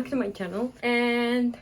back to my channel, and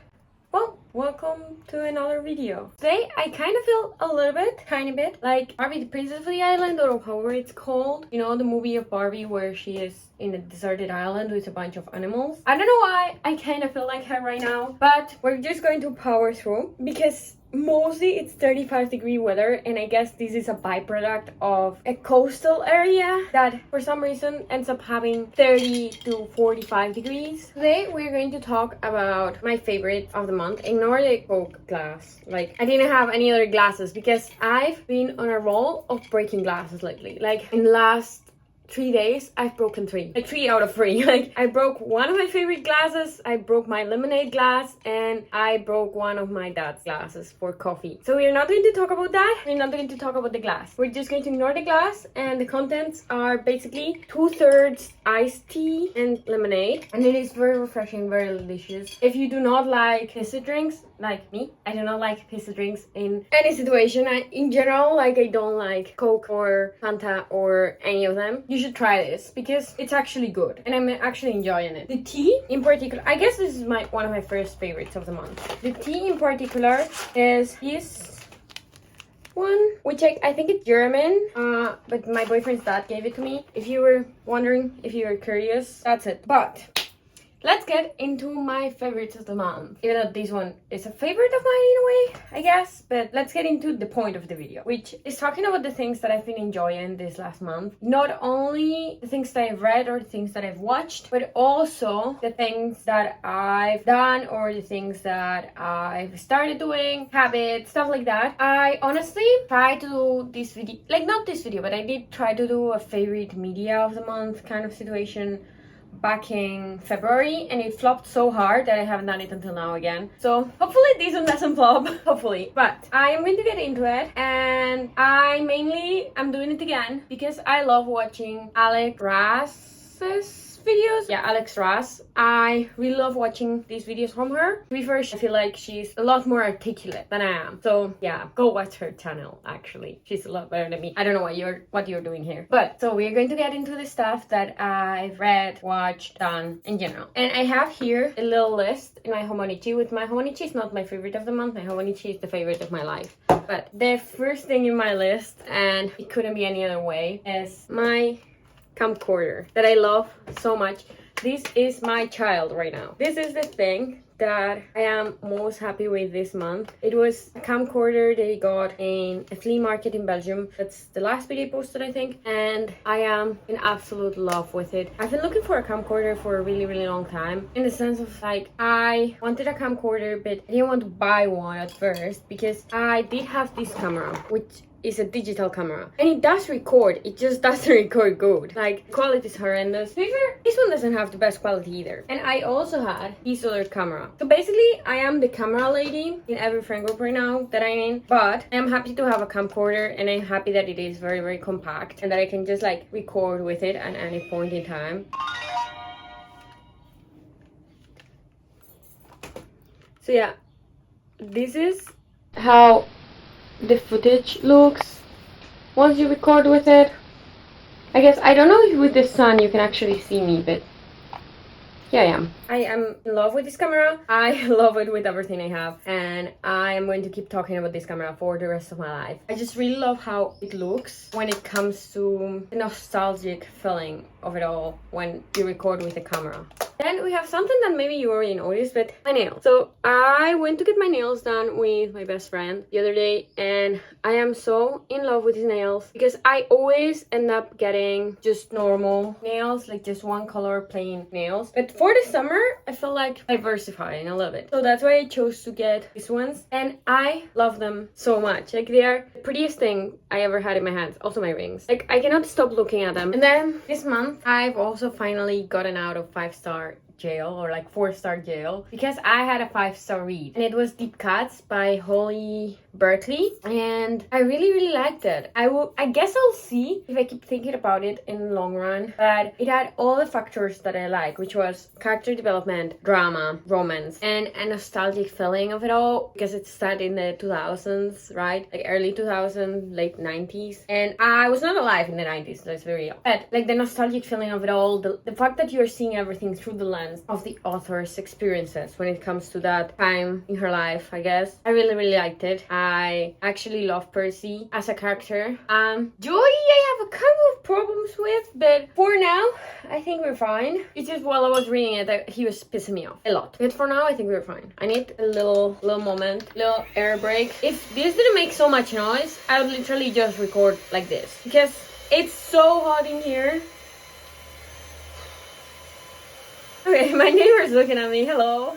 well, welcome to another video. Today I kind of feel a little bit, tiny bit, like Barbie the Princess of the Island, or however it's called. You know, the movie of Barbie where she is in a deserted island with a bunch of animals. I don't know why I kind of feel like her right now, but we're just going to power through because mostly it's 35-degree weather, and I guess this is a byproduct of a coastal area that for some reason ends up having 30 to 45 degrees. Today we're going to talk about my favorite of the month. Ignore the Coke glass. Like, I didn't have any other glasses because I've been on a roll of breaking glasses lately. Like, in the last 3 days, I've broken 3. Like 3 out of 3. Like, I broke one of my favorite glasses, I broke my lemonade glass, and I broke one of my dad's glasses for coffee. So we're not going to talk about that. We're not going to talk about the glass. We're just going to ignore the glass, and the contents are basically 2/3 iced tea and lemonade. And it is very refreshing, very delicious. If you do not like fizzy drinks, like me, I do not like fizzy drinks in any situation. In general, like, I don't like Coke or Fanta or any of them. You should try this because it's actually good and I'm actually enjoying it. The tea in particular, I guess this is one of my first favorites of the month. The tea in particular is this one, which I think it's German, but my boyfriend's dad gave it to me. If you were wondering, if you were curious, that's it. But let's get into my favorites of the month. Even though this one is a favorite of mine in a way, I guess. But let's get into the point of the video, which is talking about the things that I've been enjoying this last month. Not only the things that I've read or the things that I've watched, but also the things that I've done or the things that I've started doing, habits, stuff like that. I honestly tried to do this video, like not this video, but I did try to do a favorite media of the month kind of situation back in February, and it flopped so hard that I haven't done it until now again. So hopefully this one doesn't flop, hopefully. But I am going to get into it, and I'm doing it again because I love watching Alex Rass's videos. Yeah, Alex Rass. I really love watching these videos from her. To be fair, I feel like she's a lot more articulate than I am. So yeah, go watch her channel. Actually, she's a lot better than me. I don't know what you're doing here. But so we're going to get into the stuff that I've read, watched, done in general. And I have here a little list in my Homonichi. With my Homonichi is not my favorite of the month. My Homonichi is the favorite of my life. But the first thing in my list, and it couldn't be any other way, is my camcorder that I love so much. This is my child right now. This is the thing that I am most happy with this month. It was a camcorder they got in a flea market in Belgium. That's the last video I posted, I think, and I am in absolute love with it. I've been looking for a camcorder for a really long time, in the sense of, like, I wanted a camcorder, but I didn't want to buy one at first because I did have this camera, which is a digital camera, and it does record, it just doesn't record good. Like, quality is horrendous. This one doesn't have the best quality either. And I also had this other camera. So basically, I am the camera lady in every friend group right now that I'm in, but I'm happy to have a camcorder, and I'm happy that it is very compact and that I can just, like, record with it at any point in time. So yeah, this is how the footage looks once you record with it. I guess, I don't know if with the sun you can actually see me, but yeah, I am. I am in love with this camera. I love it with everything I have, and I am going to keep talking about this camera for the rest of my life. I just really love how it looks when it comes to the nostalgic feeling of it all when you record with a camera. Then we have something that maybe you already noticed, but my nails. So I went to get my nails done with my best friend the other day, and I am so in love with his nails because I always end up getting just normal nails, like just one color plain nails. But for the summer, I feel like diversifying a little bit. So that's why I chose to get these ones, and I love them so much. Like, they are the prettiest thing I ever had in my hands. Also my rings. Like, I cannot stop looking at them. And then this month, I've also finally gotten out of 5-star jail, or like 4-star jail, because I had a 5-star read, and it was Deep Cuts by Holly Berkeley, and I really liked it. I guess I'll see if I keep thinking about it in the long run, but it had all the factors that I like, which was character development, drama, romance, and a nostalgic feeling of it all, because it's set in the 2000s, right? Like early 2000s, late 90s, and I was not alive in the 90s, so it's very young. But like the nostalgic feeling of it all, the fact that you're seeing everything through the lens of the author's experiences when it comes to that time in her life, I guess. I really liked it. I actually love Percy as a character. Joy, I have a couple of problems with, but for now, I think we're fine. It's just while I was reading it that he was pissing me off a lot. But for now, I think we're fine. I need a little moment, little air break. If this didn't make so much noise, I would literally just record like this, because it's so hot in here. Okay, my neighbor's looking at me. Hello.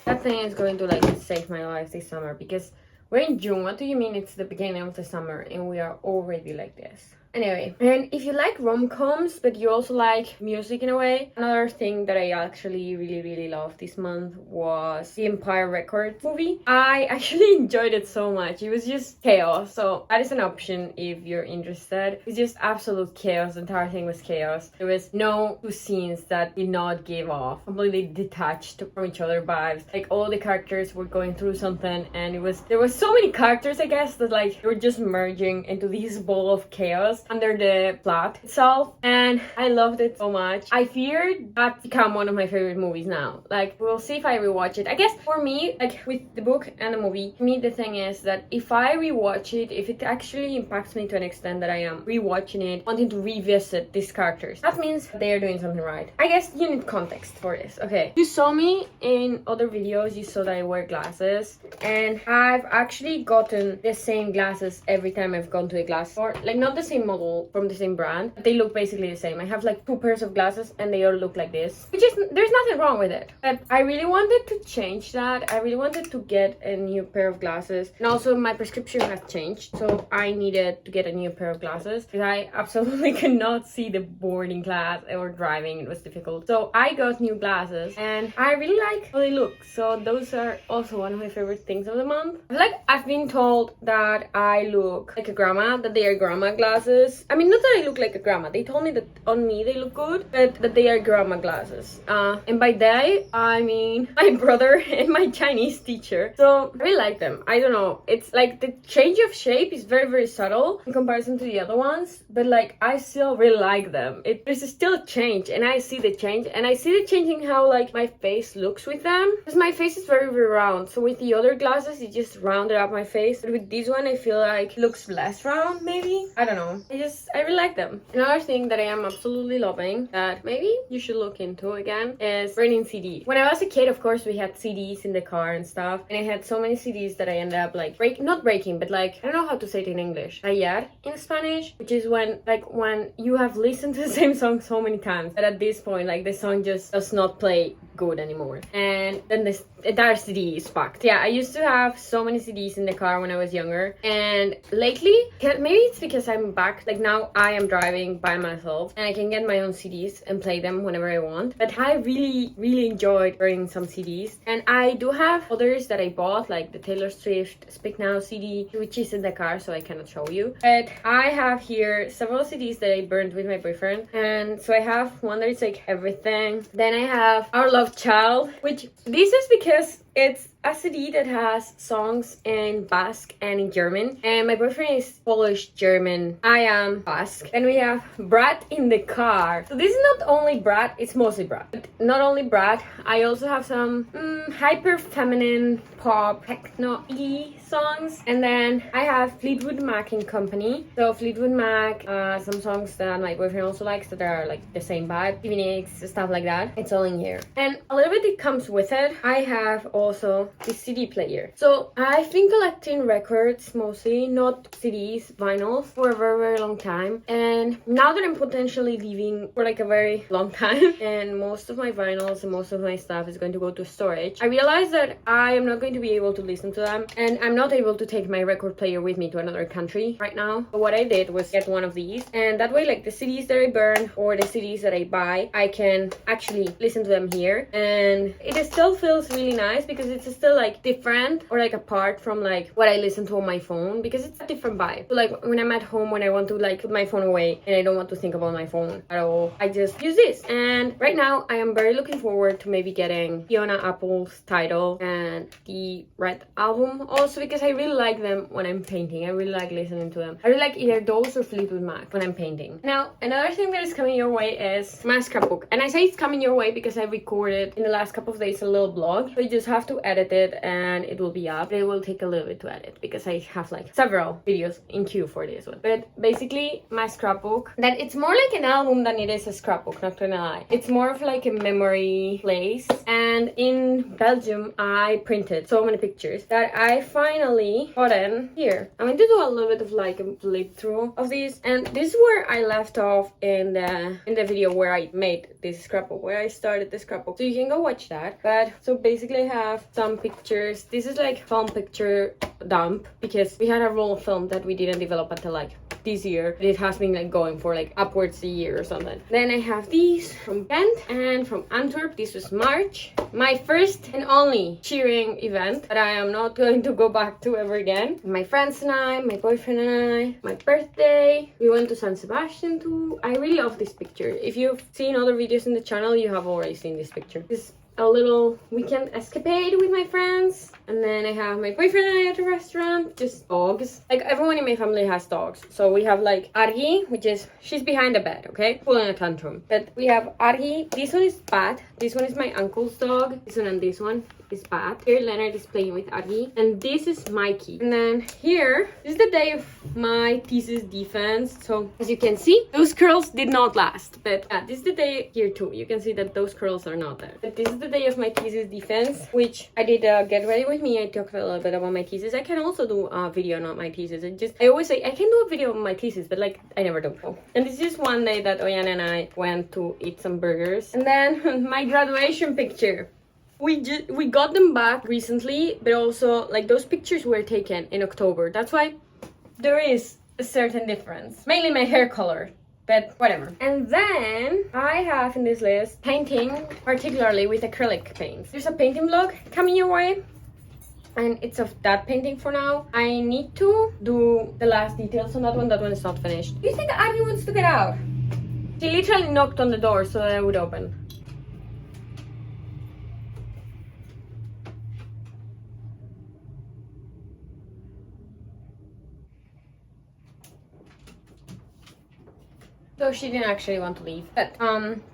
That thing is going to like save my life this summer, because we're in June. What do you mean it's the beginning of the summer and we are already like this? Anyway, and if you like rom-coms, but you also like music in a way, another thing that I actually really loved this month was the Empire Records movie. I actually enjoyed it so much. It was just chaos, so that is an option if you're interested. It's just absolute chaos. The entire thing was chaos. There was no two scenes that did not give off completely detached from each other vibes. Like all the characters were going through something, and there was so many characters, I guess, that like they were just merging into this ball of chaos under the plot itself, and I loved it so much. I feared that become one of my favorite movies now. Like, we'll see if I rewatch it. I guess for me, like with the book and the movie, to me the thing is that if I rewatch it, if it actually impacts me to an extent that I am rewatching it, wanting to revisit these characters, that means they are doing something right. I guess you need context for this. Okay, you saw me in other videos, you saw that I wear glasses, and I've actually gotten the same glasses every time I've gone to a glass store. Like, not the same model from the same brand, but they look basically the same. I have like 2 pairs of glasses and they all look like this, which is, there's nothing wrong with it, but I really wanted to change that. I really wanted to get a new pair of glasses, and also my prescription has changed, so I needed to get a new pair of glasses because I absolutely could not see the board in class or driving. It was difficult, so I got new glasses and I really like how they look. So those are also one of my favorite things of the month. Like, I've been told that I look like a grandma, that they are grandma glasses. I mean, not that I look like a grandma. They told me that on me they look good, but that they are grandma glasses. And by they, I mean my brother and my Chinese teacher. So I really like them. I don't know. It's like the change of shape is very subtle in comparison to the other ones, but like I still really like them. There's still a change, and I see the change, and I see the change in how like my face looks with them, because my face is very round. So with the other glasses, it just rounded up my face, but with this one, I feel like it looks less round. Maybe, I don't know. I really like them. Another thing that I am absolutely loving that maybe you should look into again is burning CDs. When I was a kid, of course, we had CDs in the car and stuff, and I had so many CDs that I ended up like not breaking, but like, I don't know how to say it in English, rayar in Spanish, which is when you have listened to the same song so many times that at this point, like, the song just does not play good anymore, and then this entire CD is fucked. Yeah, I used to have so many CDs in the car when I was younger, and lately, maybe it's because I'm back, like now I am driving by myself and I can get my own CDs and play them whenever I want, but I really enjoyed burning some CDs, and I do have others that I bought, like the Taylor Swift Speak Now CD, which is in the car, so I cannot show you, but I have here several CDs that I burned with my boyfriend. And so I have one that is like everything, then I have Our Love Child, which this is because it's a CD that has songs in Basque and in German, and my boyfriend is Polish German. I am Basque. And we have Brat in the car. So this is not only Brat, it's mostly Brat. But not only Brat, I also have some hyper feminine pop techno-y songs, and then I have Fleetwood Mac in company. So Fleetwood Mac, some songs that my boyfriend also likes that are like the same vibe, Phoenix, stuff like that. It's all in here, and a little bit it comes with it. I have also the CD player. So I've been collecting records mostly, not CDs, vinyls, for a very long time, and now that I'm potentially leaving for like a very long time and most of my vinyls and most of my stuff is going to go to storage, I realized that I am not going to be able to listen to them, and I'm not able to take my record player with me to another country right now. So what I did was get one of these, and that way, like, the CDs that I burn or the CDs that I buy, I can actually listen to them here, and it still feels really nice because it's still like different or like apart from like what I listen to on my phone, because it's a different vibe. So like when I'm at home, when I want to like put my phone away and I don't want to think about my phone at all, I just use this. And right now I am very looking forward to maybe getting Fiona Apple's Title and the Red album also, because I really like them when I'm painting. I really like listening to them. I really like either those or Fleetwood Mac when I'm painting. Now another thing that is coming your way is my scrapbook, and I say it's coming your way because I recorded in the last couple of days a little blog, so you just have to edit it and it will be up. It will take a little bit to edit because I have like several videos in queue for this one. But basically my scrapbook, that it's more like an album than it is a scrapbook, not gonna lie. It's more of like a memory place, and in Belgium I printed so many pictures that I finally got in here. I'm going to do a little bit of like a flip through of these, and this is where I left off in the video where I made this scrapbook, where I started the scrapbook, so you can go watch that. But so basically I have some pictures. This is like film picture dump, because we had a roll of film that we didn't develop until like this year. It has been like going for like upwards a year or something. Then I have these from Ghent and from Antwerp. This was March, my first and only cheering event that I am not going to go back to ever again. My friends and I, my boyfriend and I, my birthday, we went to San Sebastian too. I really love this picture. If you've seen other videos in the channel, you have already seen this picture. This a little weekend escapade with my friends. And then I have my boyfriend and I at a restaurant, just dogs. Like everyone in my family has dogs. So we have like Argi, which is, she's behind the bed, okay? Pulling a tantrum. But we have Argi, this one is Pat, this one is my uncle's dog, this one and this one is Pat. Here Leonard is playing with Argi, and this is Mikey. And then here, this is the day of my thesis defense. So as you can see, those curls did not last. But this is the day here too. You can see that those curls are not there. But this is the day of my thesis defense, which I did get ready with me. I talked a little bit about my thesis. I can also do a video on my thesis. I always say I can do a video on my thesis, but like I never do. And this is one day that Oyan and I went to eat some burgers. And then my graduation picture. We got them back recently, but also like those pictures were taken in October. That's why there is a certain difference. Mainly my hair color, but whatever. And then I have in this list painting, particularly with acrylic paints. There's a painting vlog coming your way, and it's of that painting for now. I need to do the last details on that one. That one is not finished. Do you think Abby wants to get out? She literally knocked on the door so that I would open. So she didn't actually want to leave. But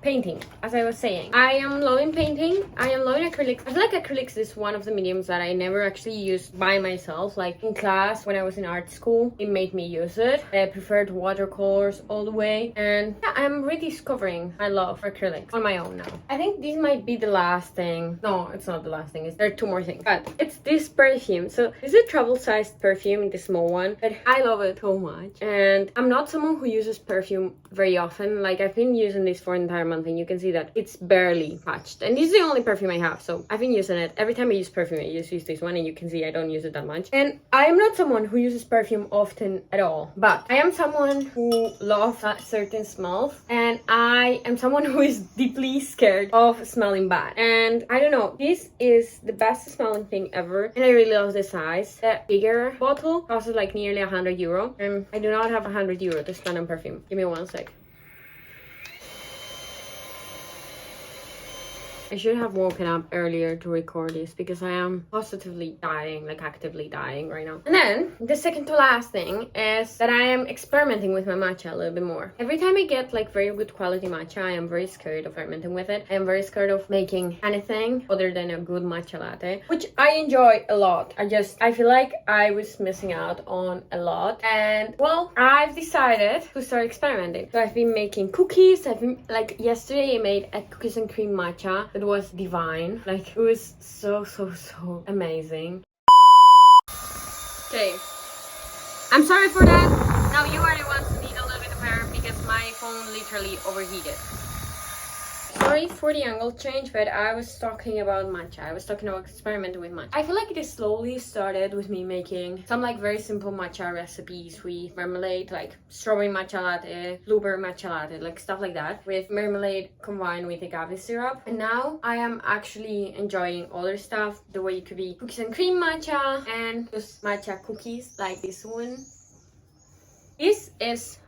painting, as I was saying, I am loving painting. I am loving acrylics. I feel like acrylics is one of the mediums that I never actually used by myself. Like in class when I was in art school, it made me use it. I preferred watercolors all the way, and yeah, I'm rediscovering my love for acrylics on my own now. I think this might be the last thing. No, it's not the last thing. There are two more things, but it's this perfume. So this is a travel-sized perfume, the small one, but I love it so much. And I'm not someone who uses perfume very often. Like I've been using this for an entire month, and you can see that it's barely patched, and this is the only perfume I have, so I've been using it. Every time I use perfume, I just use this one, and you can see I don't use it that much. And I am not someone who uses perfume often at all, but I am someone who loves certain smells, and I am someone who is deeply scared of smelling bad. And I don't know, this is the best smelling thing ever, and I really love the size. The bigger bottle costs like nearly €100, and I do not have €100 to spend on perfume. Give me one sec. I should have woken up earlier to record this because I am positively dying, like actively dying right now. And then the second to last thing is that I am experimenting with my matcha a little bit more. Every time I get like very good quality matcha, I am very scared of fermenting with it. I am very scared of making anything other than a good matcha latte, which I enjoy a lot. I feel like I was missing out on a lot. And well, I've decided to start experimenting. So I've been making cookies. Like yesterday I made a cookies and cream matcha. It was divine. Like it was so amazing. Okay, I'm sorry for that. Now you are the ones who need a little bit of air because my phone literally overheated. Sorry for the angle change, but I was talking about matcha. I was talking about experimenting with matcha. I feel like it is slowly started with me making some like very simple matcha recipes with marmalade, like strawberry matcha latte, blueberry matcha latte, like stuff like that, with marmalade combined with agave syrup. And now I am actually enjoying other stuff, the way it could be cookies and cream matcha and just matcha cookies like this one. This is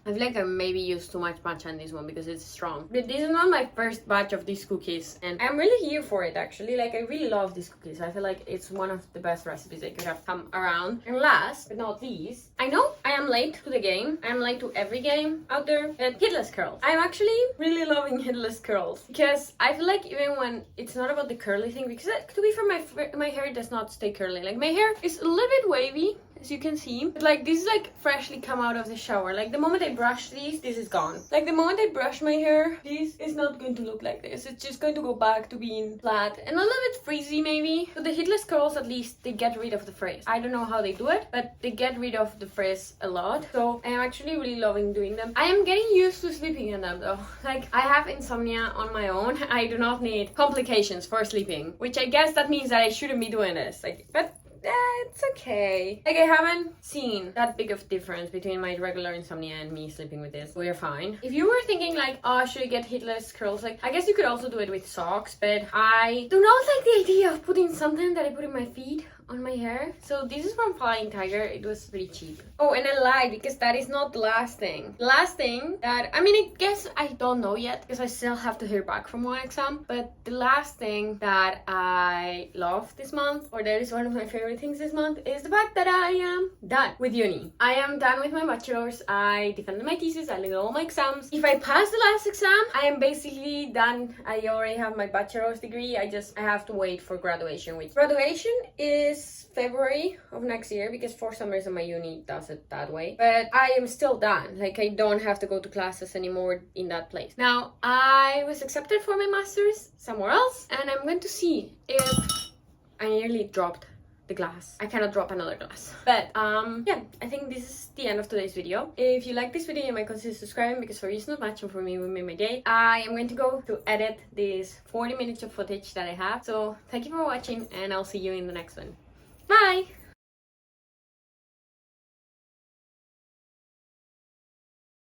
I feel like I maybe used too much matcha in this one because it's strong. But this is not my first batch of these cookies, and I'm really here for it actually. Like, I really love these cookies. I feel like it's one of the best recipes that could have come around. And last but not least, I know I am late to the game. I'm late to every game out there, but headless curls. I'm actually really loving headless curls because I feel like even when it's not about the curly thing, because to be fair, my hair does not stay curly. Like, my hair is a little bit wavy, as you can see, but like this is like freshly come out of the shower. Like the moment I brush these, this is gone. Like the moment I brush my hair, this is not going to look like this. It's just going to go back to being flat and a little bit frizzy maybe. So the headless curls, at least they get rid of the frizz. I don't know how they do it, but they get rid of the frizz a lot. So I am actually really loving doing them. I am getting used to sleeping in them though. Like, I have insomnia on my own. I do not need complications for sleeping, which I guess that means that I shouldn't be doing this. Like, but it's okay. Like, I haven't seen that big of difference between my regular insomnia and me sleeping with this. We're fine. If you were thinking like, oh, should I get headless curls? Like, I guess you could also do it with socks, but I do not like the idea of putting something that I put in my feet on my hair. So this is from Flying Tiger. It was pretty cheap. Oh, and I lied because that is not the last thing. The last thing that, I mean, I guess I don't know yet because I still have to hear back from one exam, but the last thing that I love this month, or that is one of my favorite things this month, is the fact that I am done with uni. I am done with my bachelor's. I defended my thesis. I did all my exams. If I pass the last exam, I am basically done. I already have my bachelor's degree. I have to wait for graduation, which graduation is February of next year because for some reason my uni does it that way. But I am still done. Like, I don't have to go to classes anymore in that place. Now, I was accepted for my master's somewhere else, and I'm going to see if I nearly dropped the glass. I cannot drop another glass. But yeah, I think this is the end of today's video. If you like this video, you might consider subscribing because for you it's not much, and for me it will make my day. I am going to go to edit these 40 minutes of footage that I have. So thank you for watching, and I'll see you in the next one. Bye!